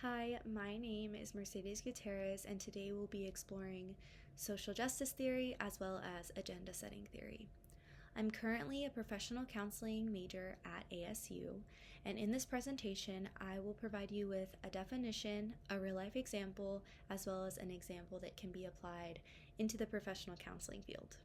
Hi, my name is Mercedes Gutierrez, and today we'll be exploring social justice theory as well as agenda setting theory. I'm currently a professional counseling major at ASU, and in this presentation, I will provide you with a definition, a real life example, as well as an example that can be applied into the professional counseling field.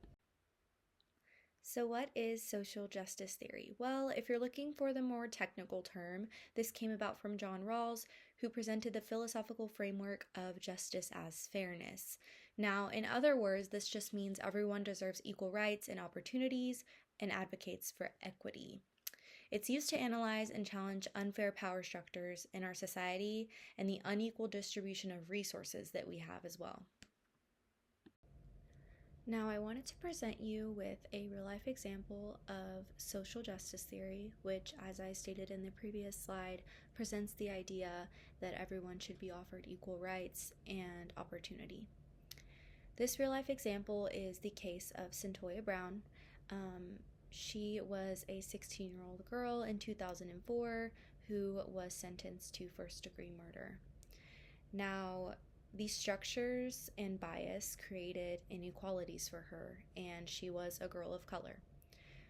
So, what is social justice theory? Well, if you're looking for the more technical term, this came about from John Rawls, who presented the philosophical framework of justice as fairness. Now, in other words, this just means everyone deserves equal rights and opportunities and advocates for equity. It's used to analyze and challenge unfair power structures in our society and the unequal distribution of resources that we have as well. Now, I wanted to present you with a real life example of social justice theory, which, as I stated in the previous slide, presents the idea that everyone should be offered equal rights and opportunity. This real life example is the case of Cyntoia Brown. She was a 16-year-old girl in 2004 who was sentenced to first-degree murder. Now, these structures and bias created inequalities for her, and she was a girl of color.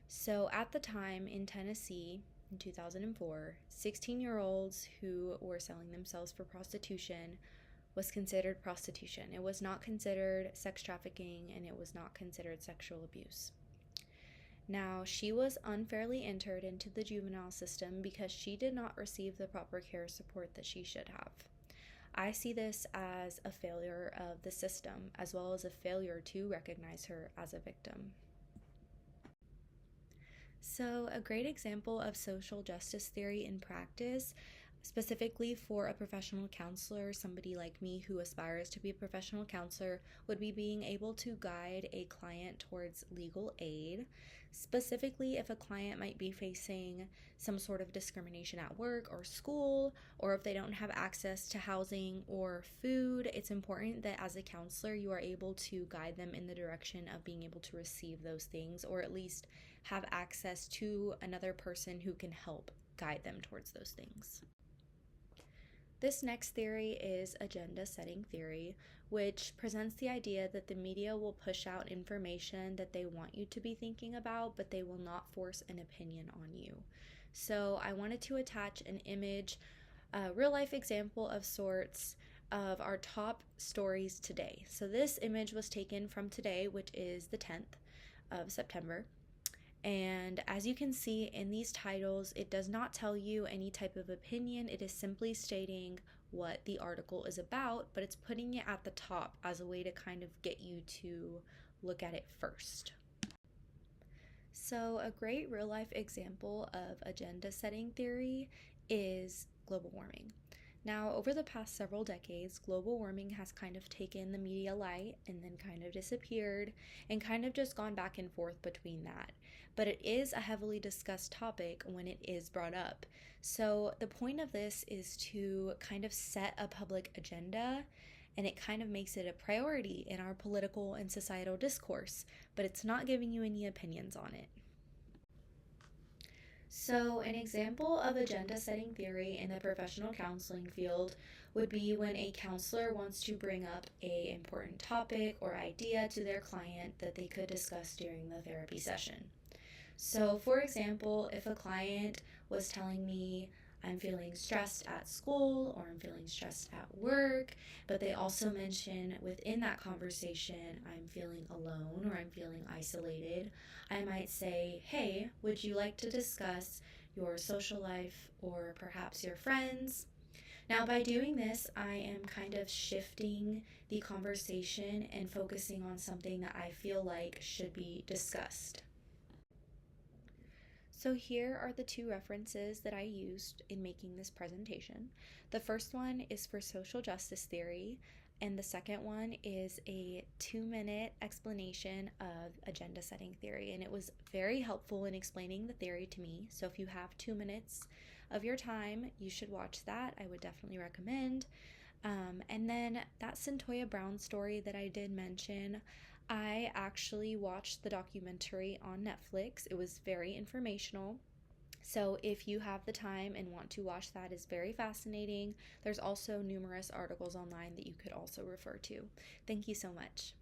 So at the time in Tennessee, in 2004, 16-year-olds who were selling themselves for prostitution was considered prostitution. It was not considered sex trafficking, and it was not considered sexual abuse. Now, she was unfairly entered into the juvenile system because she did not receive the proper care support that she should have. I see this as a failure of the system, as well as a failure to recognize her as a victim. So, a great example of social justice theory in practice, specifically for a professional counselor, somebody like me who aspires to be a professional counselor, would be being able to guide a client towards legal aid. Specifically, if a client might be facing some sort of discrimination at work or school, or if they don't have access to housing or food, it's important that as a counselor you are able to guide them in the direction of being able to receive those things, or at least have access to another person who can help guide them towards those things. This next theory is agenda setting theory, which presents the idea that the media will push out information that they want you to be thinking about, but they will not force an opinion on you. So I wanted to attach an image, a real life example of sorts, of our top stories today. So this image was taken from today, which is the 10th of September. And as you can see in these titles, it does not tell you any type of opinion. It is simply stating what the article is about, but it's putting it at the top as a way to kind of get you to look at it first. So a great real life example of agenda setting theory is global warming. Now, over the past several decades, global warming has kind of taken the media light and then kind of disappeared and kind of just gone back and forth between that. But it is a heavily discussed topic when it is brought up. So the point of this is to kind of set a public agenda, and it kind of makes it a priority in our political and societal discourse, but it's not giving you any opinions on it. So, an example of agenda setting theory in the professional counseling field would be when a counselor wants to bring up an important topic or idea to their client that they could discuss during the therapy session. So, for example, if a client was telling me, I'm feeling stressed at school or I'm feeling stressed at work, but they also mention within that conversation, I'm feeling alone or I'm feeling isolated, I might say, hey, would you like to discuss your social life or perhaps your friends? Now, by doing this, I am kind of shifting the conversation and focusing on something that I feel like should be discussed. So here are the two references that I used in making this presentation. The first one is for social justice theory, and the second one is a 2-minute explanation of agenda setting theory, and it was very helpful in explaining the theory to me. So if you have 2 minutes of your time, you should watch that. I would definitely recommend. And then that Cyntoia Brown story that I did mention, I actually watched the documentary on Netflix. It was very informational. So, if you have the time and want to watch that, is very fascinating. There's also numerous articles online that you could also refer to. Thank you so much.